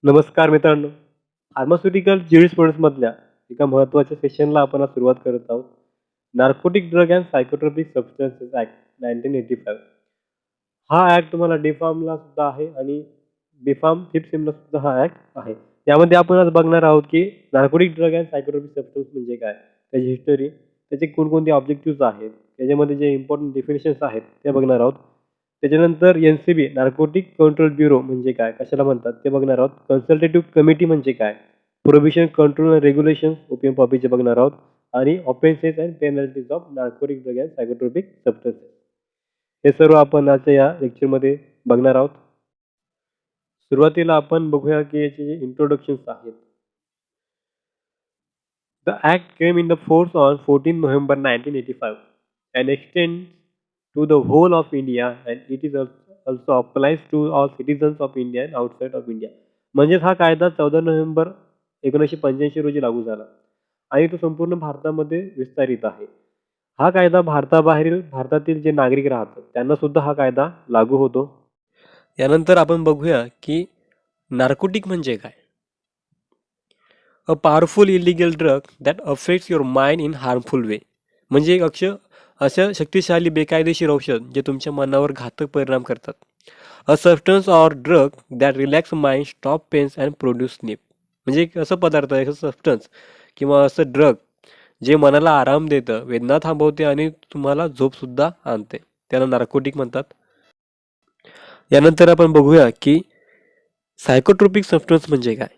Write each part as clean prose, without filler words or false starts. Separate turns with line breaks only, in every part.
नमस्कार मित्रांनो. फार्मास्युटिकल ज्युरिस्प्रुडन्समधल्या एका महत्त्वाच्या सेशनला आपण आज सुरुवात करत आहोत. Narcotic drug and psychotropic substances act 1985. हा ॲक्ट तुम्हाला डी-फार्मला सुद्धा आहे आणि बी-फार्म, फिफ्थ सेमला सुद्धा हा ॲक्ट आहे. यामध्ये आपण आज बघणार आहोत की narcotic drug and psychotropic substance म्हणजे काय, त्याची हिस्टरी, त्याचे कोणकोणते ऑब्जेक्टिव्हज आहेत, त्याच्यामध्ये जे इम्पॉर्टंट डेफिनेशन्स आहेत ते बघणार आहोत. त्याच्यानंतर NCB नार्कोटिक कंट्रोल ब्युरो म्हणजे काय, कशाला म्हणतात ते बघणार आहोत. कन्सल्टेटिव्ह कमिटी म्हणजे काय, prohibition control and regulation opium पॉपीचे बघणार आहोत आणि offences and penalties of narcotic drug and psychotropic substances हे सर्व आपण आजच्या या लेक्चरमध्ये बघणार आहोत. सुरुवातीला आपण बघूया की याचे जे इंट्रोडक्शन्स आहेत. The act came in the force on 14 November 1985 and extends to the whole of India and it is also applies to all citizens of India and outside of India. म्हणजेच हा कायदा 14 नोव्हेंबर 1985 रोजी लागू झाला आणि तो संपूर्ण भारतामध्ये विस्तारित आहे. हा कायदा भारतातील जे नागरिक राहतात त्यांना सुद्धा हा कायदा लागू होतो. यानंतर आपण बघूया की नार्कोटिक म्हणजे काय. A powerful illegal drug that affects your mind in harmful way. म्हणजे एक असं शक्तिशाली बेकायदेशीर औषध जे तुमच्या मनावर घातक परिणाम करतात. A substance or drug that relax mind, stop pains and produce sleep. म्हणजे एक असं पदार्थ आहे, असं सबस्टन्स किंवा असं ड्रग जे मनाला आराम देतं, वेदना थांबवते आणि तुम्हाला झोपसुद्धा आणते, त्याला नार्कोटिक म्हणतात. यानंतर आपण बघूया की सायकोट्रोपिक सबस्टन्स म्हणजे काय.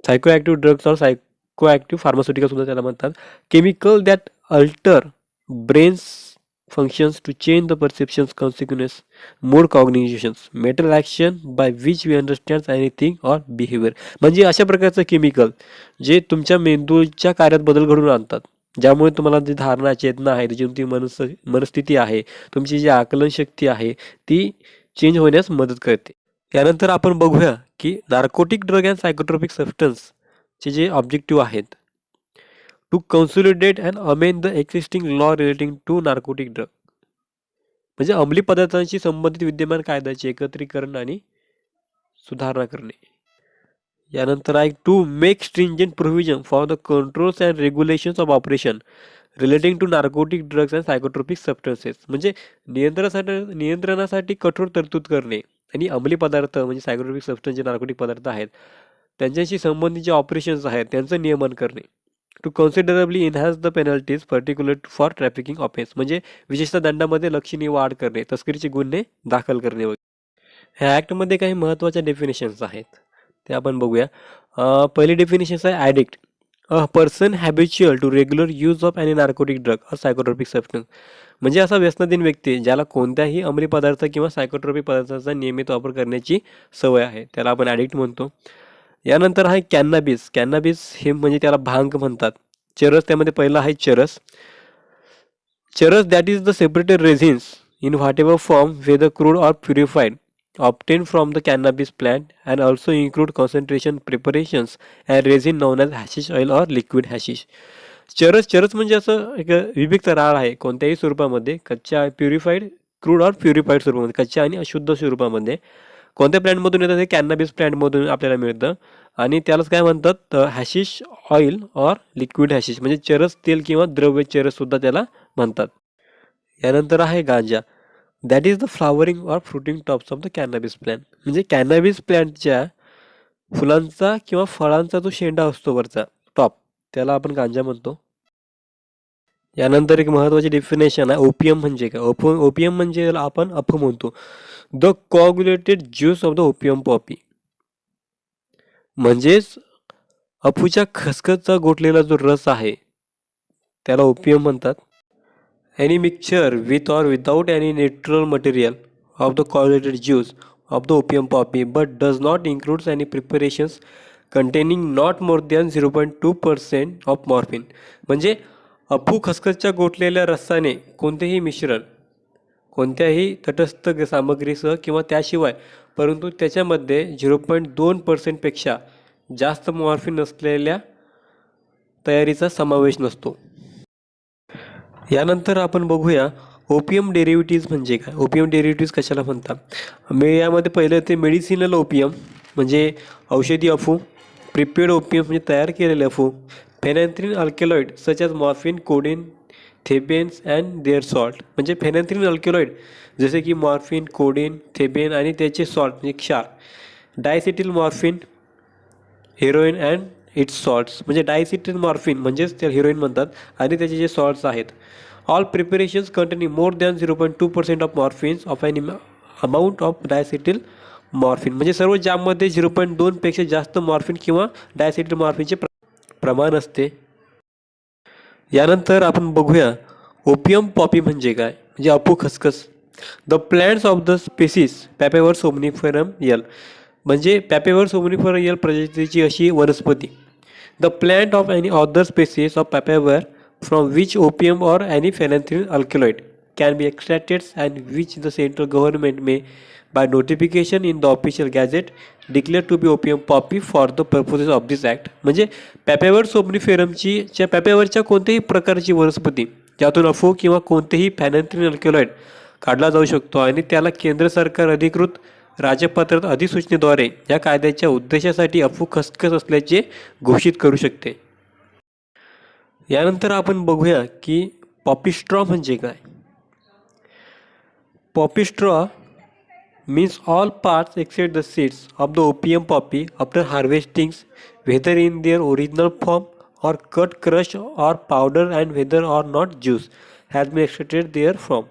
सायकोॲक्टिव्ह ड्रग्स ऑर सायकोॲक्टिव्ह फार्मास्युटिकल सुद्धा त्याला म्हणतात. Chemical that alter brains functions to change the perceptions, consequences, mood, cognitions, mental action by which we understand anything or behavior. म्हणजे अशा प्रकारचं केमिकल जे तुमच्या मेंदूच्या कार्यात बदल घडवून आणतात, ज्यामुळे तुम्हाला जी धारणा, चेतना आहे, जी तुमची मनस्थिती आहे, तुमची जी आकलन शक्ती आहे ती चेंज होण्यास मदत करते. यानंतर आपण बघूया की नार्कोटिक ड्रग अँड सायकोट्रोपिक सबस्टन्सचे जे ऑब्जेक्टिव्ह आहेत. To consolidate and amend the existing law relating to narcotic drug. म्हणजे अंमली पदार्थांशी संबंधित विद्यमान कायद्याचे एकत्रीकरण आणि सुधारणा करणे. यानंतर आहे to make stringent provision for the controls and regulations of operation relating to narcotic drugs and psychotropic substances. म्हणजे नियंत्रणासाठी कठोर तरतूद करणे आणि अंमली पदार्थ म्हणजे सायकोट्रोपिक सबस्टन्स जे नार्कोटिक पदार्थ आहेत त्यांच्याशी संबंधित जे ऑपरेशन्स आहेत त्यांचं नियमन करणे. To considerably enhance the penalties particular for trafficking offence. म्हणजे विशेषतः दंडामध्ये लक्षणीय वाढ करणे, तस्करीचे गुन्हे दाखल करणे वगैरे. ह्या ॲक्टमध्ये काही महत्त्वाच्या डेफिनेशन्स आहेत ते आपण बघूया. पहिली डेफिनेशन्स आहे addict. A person habitual to regular use of any narcotic drug और सायकोट्रोपिक सबस्टन्स. म्हणजे असा व्यसनाधीन व्यक्ती ज्याला कोणत्याही अंमली पदार्थ किंवा सायकोट्रोपिक पदार्थांचा नियमित वापर करण्याची सवय आहे त्याला आपण ॲडिक्ट म्हणतो. यानंतर आहे कॅन्नाबिस. कॅन्नाबिस हे म्हणजे त्याला भांग म्हणतात. चरस, त्यामध्ये पहिला आहे charas. Charas that is the separated resins in whatever form whether crude or purified obtained from the cannabis plant and also include concentration preparations and resin known as hashish oil or liquid hashish. चरस म्हणजे असं एक विविक्त राळ आहे कोणत्याही स्वरूपामध्ये, कच्च्या purified, crude or purified स्वरूपामध्ये, कच्च्या आणि अशुद्ध स्वरूपामध्ये. कोणत्या प्लॅन्टमधून येतं ते कॅन्नाबिस प्लॅन्टमधून आपल्याला मिळतं आणि त्यालाच काय म्हणतात हॅशिश ऑइल ऑर लिक्विड हॅशिश. म्हणजे चरस तेल किंवा द्रव्य चरस सुद्धा त्याला म्हणतात. यानंतर आहे ganja. That is the flowering or fruiting tops of the cannabis plant. म्हणजे कॅन्नाबिस प्लॅन्टच्या फुलांचा किंवा फळांचा जो शेंडा असतो वरचा टॉप त्याला आपण गांजा म्हणतो. यानंतर एक महत्त्वाची डेफिनेशन आहे ओपियम म्हणजे काय. ओपियम म्हणजे आपण अफू म्हणतो. The coagulated juice of the opium poppy. म्हणजेच अफूच्या खसखसचा गोठलेला जो रस आहे त्याला ओपियम म्हणतात. Any mixture with or without any natural material of the coagulated juice of the opium poppy but does not include any preparations containing not more than 0.2% of morphine. म्हणजे अफू खसखसच्या गोठलेल्या रसाने कोणतेही मिश्रण कोणत्याही तटस्थ सामग्रीसह किंवा त्याशिवाय परंतु त्याच्यामध्ये 0.2% पेक्षा जास्त मॉर्फिन नसलेल्या तयारीचा समावेश नसतो. यानंतर आपण बघूया ओपियम डेरिव्हेटिव्ज म्हणजे काय. ओपियम डेरिव्हेटिव्ज कशाला म्हणतात. यामध्ये पहिलं ते मेडिसिनल ओपियम म्हणजे औषधी अफू, प्रिपेड ओपियम म्हणजे तयार केलेले अफू, phenanthrene alkaloid such as morphine, codeine, thebaine and their salt म्हणजे फेनॅन्थ्रिन अल्कलॉइड जसे की मॉर्फिन, कोडेन, थेबेन आणि त्याचे सॉल्ट म्हणजे क्षार, diacetyl morphine, heroin and its salts म्हणजे डायसिटिल मॉर्फिन म्हणजेच त्या हिरोईन म्हणतात आणि त्याचे जे सॉल्ट्स आहेत. All preparations containing more than 0.2% of morphines of an amount of diacetyl morphine म्हणजे सर्व ज्यामध्ये 0.2पेक्षा जास्त मॉर्फिन किंवा डायसिटिल मॉर्फिनचे प्रमाण असते. यानंतर आपण बघूया ओपियम पॉपी म्हणजे काय, म्हणजे अफू खसखस. The plants of the species Papaver somniferum L म्हणजे पॅपेवर सोमनिफरम यल प्रजातीची अशी वनस्पती. The plant of any other species of Papaver from which opium or any phenanthrene alkaloid can be extracted and which the central government may by notification in the official gazette declare to be opium poppy for the purposes of this act म्हणजे पॅपेवर सोमनिफेरमची पॅपेवरच्या कोणत्याही प्रकारची वनस्पती ज्यातून अफू किंवा कोणतेही फेनॅन्थ्रिन alkaloid काढला जाऊ शकतो आणि त्याला केंद्र सरकार अधिकृत राजपत्रात अधिसूचनेद्वारे या कायद्याच्या उद्देशासाठी अफू खसखस असल्याचे घोषित करू शकते. यानंतर आपण बघूया की पॉपी स्ट्रॉ म्हणजे काय. Poppy straw means all parts except the seeds of the opium poppy after harvesting, whether in their original form or cut, crushed or powder and whether or not juice has been extracted therefrom.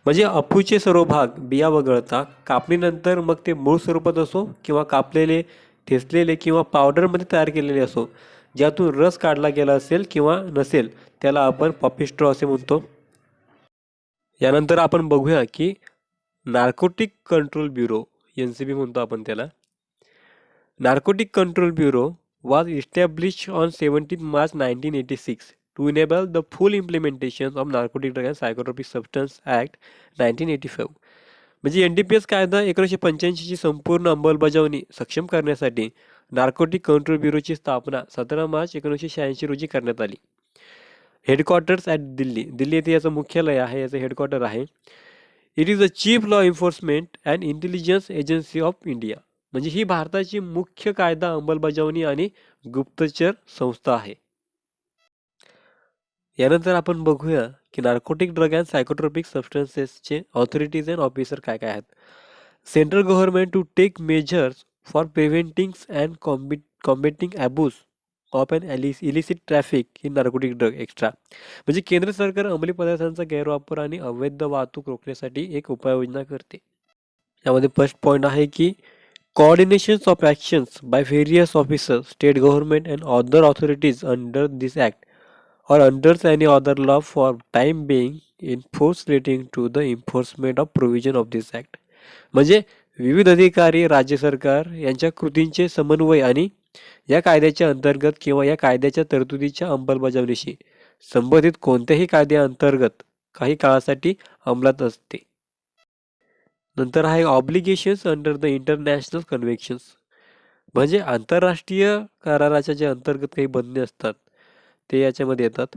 म्हणजे अफूचे सर्व भाग बिया वगळता कापणीनंतर मग ते मूळ स्वरूपात असो किंवा कापलेले, ठेचलेले किंवा पावडरमध्ये तयार केलेले असो ज्यातून रस काढला गेला असेल किंवा नसेल त्याला आपण पॉपी स्ट्रॉ असे म्हणतो. यानंतर आपण बघूया की नार्कोटिक कंट्रोल ब्युरो NCB म्हणतो आपण त्याला. Narcotic control bureau was establish on 17 March 1986 to enable the full implementation of narcotic drug and psychotropic substance act 1985 म्हणजे NDPS कायदा 1985ची संपूर्ण अंमलबजावणी सक्षम करण्यासाठी नार्कोटिक कंट्रोल ब्युरोची स्थापना 17 मार्च 1986 रोजी करण्यात आली. हेडक्वार्टर्स ॲट दिल्ली येथे याचं मुख्यालय आहे, याचं हेडक्वार्टर आहे. It is the chief law enforcement and intelligence agency of India म्हणजे ही भारताची मुख्य कायदा अंमलबजावणी आणि गुप्तचर संस्था आहे. यानंतर आपण बघूया की नार्कोटिक ड्रग अँड सायकोट्रॉपिक सबस्टन्सेसचे ऑथॉरिटीज अँड ऑफिसर काय काय आहेत. Central government to take measures for preventing and combating abuse of and illicit traffic in narcotic drug extra म्हणजे केंद्र सरकार अंमली पदार्थांचा गैरवापर आणि अवैध वाहतूक रोखण्यासाठी एक उपाययोजना करते. यामध्ये फर्स्ट पॉईंट आहे की coordination of actions by various officers, state government and other authorities under this act or under any other law for time being in force relating to the enforcement of provision of this act म्हणजे विविध अधिकारी, राज्य सरकार यांच्या कृतींचे समन्वय आणि या कायद्याच्या अंतर्गत किंवा या कायद्याच्या तरतुदीच्या अंमलबजावणीशी संबंधित कोणत्याही कायद्याअंतर्गत काही काळासाठी अंमलात असते. नंतर आहे obligations under the international conventions म्हणजे आंतरराष्ट्रीय कराराच्या जे अंतर्गत काही बंधने असतात ते याच्यामध्ये येतात.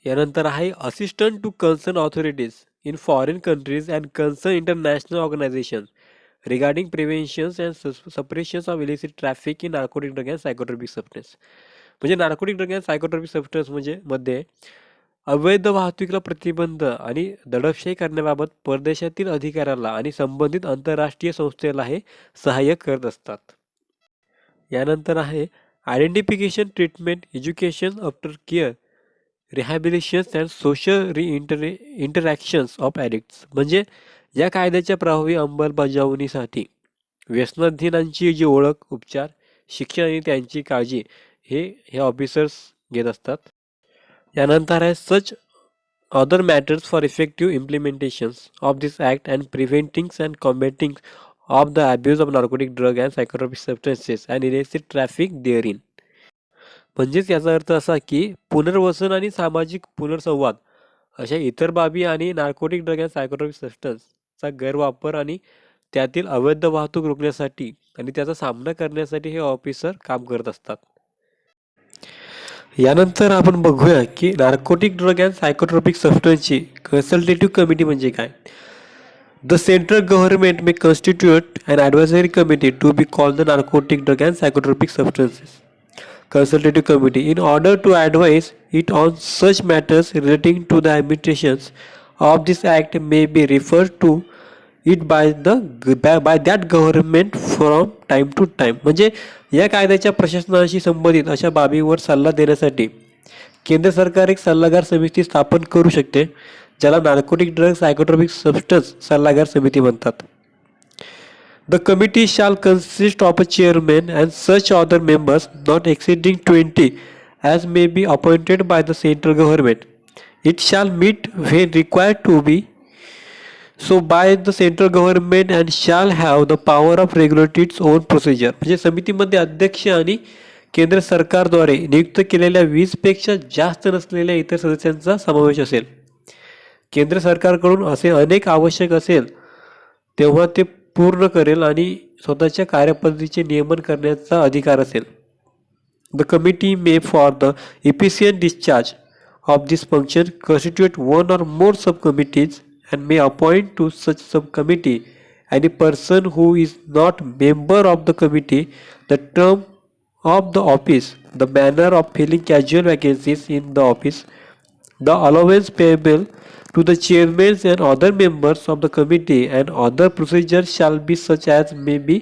यानंतर आहे assistant to concern authorities in foreign countries and concern international organisation regarding preventions and suppressions of illicit traffic in narcotic drug and psychotropic substance म्हणजे narcotic drug and psychotropic substance म्हणजे मध्ये अवैध वाहतुकीला प्रतिबंध आणि दडपशाही करण्याबाबत परदेशातील अधिकाऱ्याला आणि संबंधित आंतरराष्ट्रीय संस्थेला हे सहाय्य करत असतात. यानंतर आहे identification, treatment, education, after care, rehabilitation and social interactions of addicts म्हणजे या कायद्याच्या प्रभावी अंमलबजावणीसाठी व्यसनाधीनांची जी ओळख, उपचार, शिक्षण आणि त्यांची काळजी हे ऑफिसर्स घेत असतात. यानंतर आहे such other matters for effective implementations of this act and preventing and combating of the abuse of narcotic drug and psychotropic substances and illicit traffic therein म्हणजेच याचा अर्थ असा की पुनर्वसन आणि सामाजिक पुनर्संवाद अशा इतर बाबी आणि नार्कोटिक ड्रग अँड सायकोट्रॉपिक सबस्टन्सचा गैरवापर आणि त्यातील अवैध वाहतूक रोखण्यासाठी आणि त्याचा सामना करण्यासाठी हे ऑफिसर काम करत असतात. यानंतर आपण बघूया की narcotic drug and psychotropic सबस्टन्सची कन्सल्टेटिव्ह committee म्हणजे काय. The central government may constitute an advisory committee to be called the Narcotic Drug and Psychotropic Substances Consultative Committee in order to advise it on such matters relating to the administrations of this act may be referred to it by that government from time to time. म्हणजे या कायद्याच्या प्रशासनाशी संबंधित अशा बाबीवर सल्ला देण्यासाठी केंद्र सरकार एक सल्लागार समिती स्थापन करू शकते, ज्याला नार्कोटिक ड्रग सायकोट्रॉपिक सबस्टन्स सल्लागार समिती म्हणतात. The committee shall consist of a chairman and such other members not exceeding 20 as may be appointed by the central government. It shall meet when required to be so by the central government and shall have the power of regulating its own procedure. म्हणजे समितीमध्ये अध्यक्ष आणि केंद्र सरकारद्वारे नियुक्त केलेल्या 20 पेक्षा जास्त नसलेल्या इतर सदस्यांचा समावेश असेल. केंद्र सरकारकडून असे अनेक आवश्यक असेल तेव्हा ते पूर्ण करेल आणि स्वतःच्या कार्यपद्धतीचे नियमन करण्याचा अधिकार असेल. The committee may for the efficient discharge of this function constitute one or more subcommittees and may appoint to such subcommittee any person who is not member of the committee, the term of the office, the manner of filling casual vacancies in the office, the allowance payable to the chairmen and other members of the committee and other procedures shall be such as may be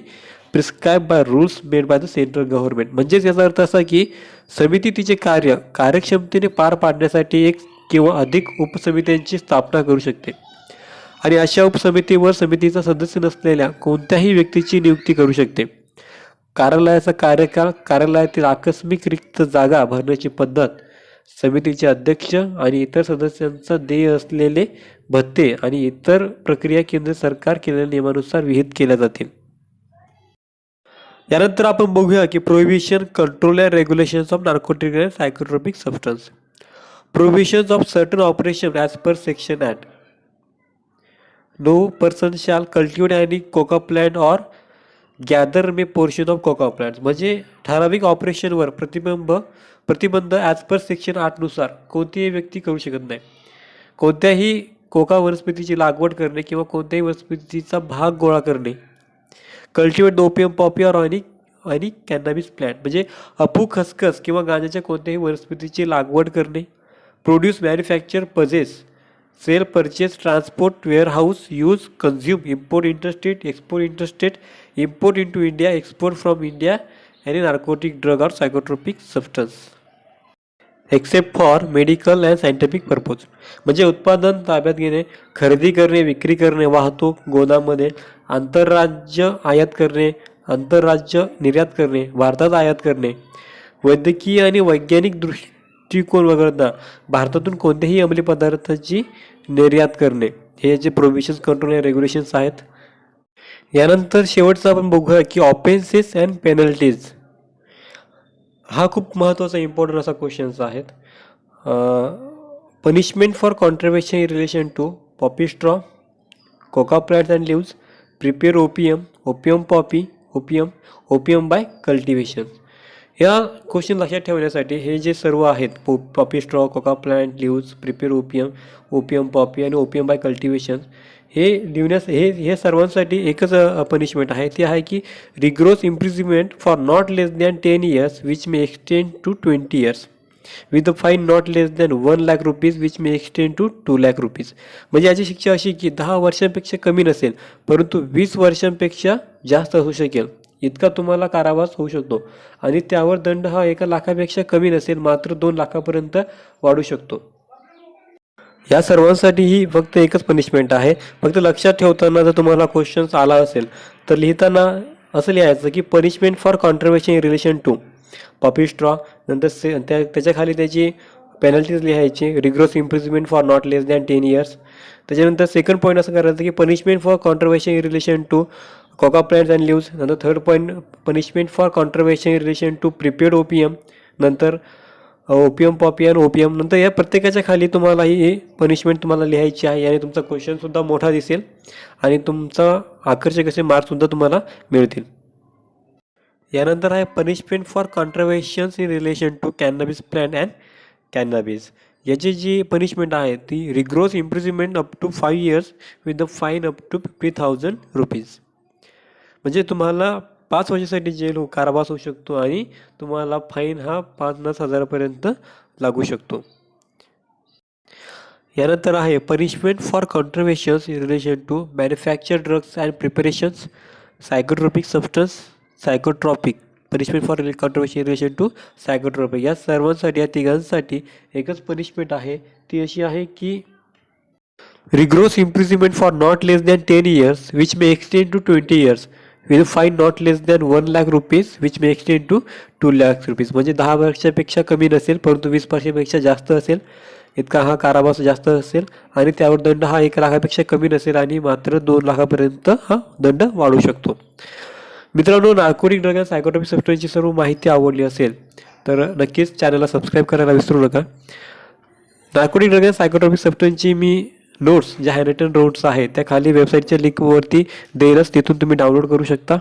prescribed by rules made by the central government. म्हणजेच याचा अर्थ असा की समिती तिचे कार्य कार्यक्षमतेने पार पाडण्यासाठी एक किंवा अधिक उपसमित्यांची स्थापना करू शकते आणि अशा उपसमितीवर समितीचा सदस्य नसलेल्या कोणत्याही व्यक्तीची नियुक्ती करू शकते. कार्यालयाचा कार्यकाळ, कार्यालयातील आकस्मिक रिक्त जागा भरण्याची पद्धत, समितीचे अध्यक्ष आणि इतर सदस्यांचा देय असलेले भत्ते आणि इतर प्रक्रिया केंद्र सरकार केलेल्या नियमानुसार विहित केल्या जातील. यानंतर आपण बघूया की prohibition, control and regulations of narcotic and psychotropic substance. Prohibitions of certain operation as per section eight. No person shall cultivate any coca plant or gather may portion of coca plant. म्हणजे ठराविक ऑपरेशनवर प्रतिबंध as per section 8 नुसार कोणतीही व्यक्ती करू शकत नाही. कोणत्याही कोका वनस्पतीची लागवड करणे किंवा कोणत्याही वनस्पतीचा भाग गोळा करणे. Cultivate the opium poppy or आणि कॅनॅबिस प्लॅन्ट. म्हणजे अफू, खसखस किंवा गांजाच्या कोणत्याही वनस्पतीची लागवड करणे. Produce, manufacture, possess, sale, purchase, transport, warehouse, use, consume, import interstate, export interstate, import into India, export from India any narcotic drug or psychotropic substance except for medical and scientific purpose. म्हणजे उत्पादन ताब्यात घेणे, खरेदी करणे, विक्री करणे, वाहतूक, गोदाममध्ये, आंतरराज्य आयात करणे, आंतरराज्य निर्यात करणे, भारतात आयात करणे, वैद्यकीय आणि वैज्ञानिक दृष्टिकोन वगळता भारतातून कोणत्याही अंमली पदार्थाची निर्यात करणे. हे जे प्रोहिबिशन्स, कंट्रोल आणि रेग्युलेशन्स आहेत. यानंतर शेवटचा आपण बघूया की ऑफेन्सेस अँड पेनल्टीज. हा खूप महत्त्वाचा इम्पॉर्टंट असा क्वेश्चन्स आहेत. Punishment for contravention in relation to poppy straw, coca plants and leaves, prepare opium, opium poppy, opium by cultivation. या क्वेश्चन लक्षात ठेवण्यासाठी हे जे सर्व आहेत poppy straw, coca plant, leaves, prepare opium, opium poppy आणि ओपियम बाय कल्टिव्हेशन हे लिहिण्यास हे सर्वांसाठी एकच पनिशमेंट आहे. ती आहे की rigorous imprisonment for not less than 10 years which may extend to 20 years with a fine not less than 1 lakh rupees which may extend to 2 lakh rupees. म्हणजे याची शिक्षा अशी की 10 वर्षांपेक्षा कमी नसेल परंतु 20 वर्षांपेक्षा जास्त असू शकेल इतका तुम्हाला कारावास होऊ शकतो आणि त्यावर दंड हा 1 लाखापेक्षा कमी नसेल मात्र 2 लाखापर्यंत वाढू शकतो. या सर्वांसाठी ही फक्त एकच पनिशमेंट आहे. फक्त लक्षात ठेवताना जर तुम्हाला क्वेश्चन्स आला असेल तर लिहिताना असं लिहायचं की punishment for contravention in relation to poppy straw, नंतर त्याच्याखाली त्याची पेनल्टीज लिहायची, rigorous imprisonment for not less than 10 years. त्याच्यानंतर सेकंड पॉईंट असं करायचं की punishment for contravention in relation to coca plants and leaves. नंतर third point punishment for contravention in relation to prepared opium, नंतर ओपियम पॉपी आणि opium. नंतर या प्रत्येकाच्या खाली तुम्हाला ही पनिशमेंट तुम्हाला लिहायची आहे आणि तुमचा क्वेश्चनसुद्धा मोठा दिसेल आणि तुमचा आकर्षक असे मार्क्ससुद्धा तुम्हाला मिळतील. यानंतर आहे punishment for contraventions in relation to cannabis plant and cannabis. याची जी पनिशमेंट आहे ती rigorous imprisonment up to 5 years with the fine up to 50,000 rupees. म्हणजे तुम्हाला 5 वर्षासाठी जेल कारावास होऊ शकतो आणि तुम्हाला फाईन हा 50,000पर्यंत लागू शकतो. यानंतर आहे punishment for contraventions in relation to manufacture drugs and preparations, psychotropic substance, psychotropic. Punishment for controversy in relation to psychotropic. या सर्वांसाठी, या तिघांसाठी एकच पनिशमेंट आहे, ती अशी आहे की rigorous imprisonment for not less than 10 years which may extend to 20 years with fine not less than 1 lakh rupees which may extend to 2 lakhs rupees. म्हणजे 10 वर्षापेक्षा कमी नसेल परंतु 20 वर्षापेक्षा जास्त असेल इतका हा कारावास जास्त असेल आणि त्यावर दंड हा 1 लाखापेक्षा कमी नसेल आणि मात्र 2 लाखापर्यंत हा दंड वाढू शकतो. मित्रांनो, नार्कोटिक ड्रग अँड सायकोट्रॉपिक सबस्टन्सची सर्व माहिती आवडली असेल तर नक्कीच चॅनलला सबस्क्राईब करायला विसरू नका. नार्कोटिक ड्रग अँड सायकोट्रॉपिक सबस्टन्सची मी नोट्स ज्या हँडरिटन नोट्स आहेत त्या खाली वेबसाईटच्या लिंकवरती देईलच, तिथून तुम्ही डाउनलोड करू शकता.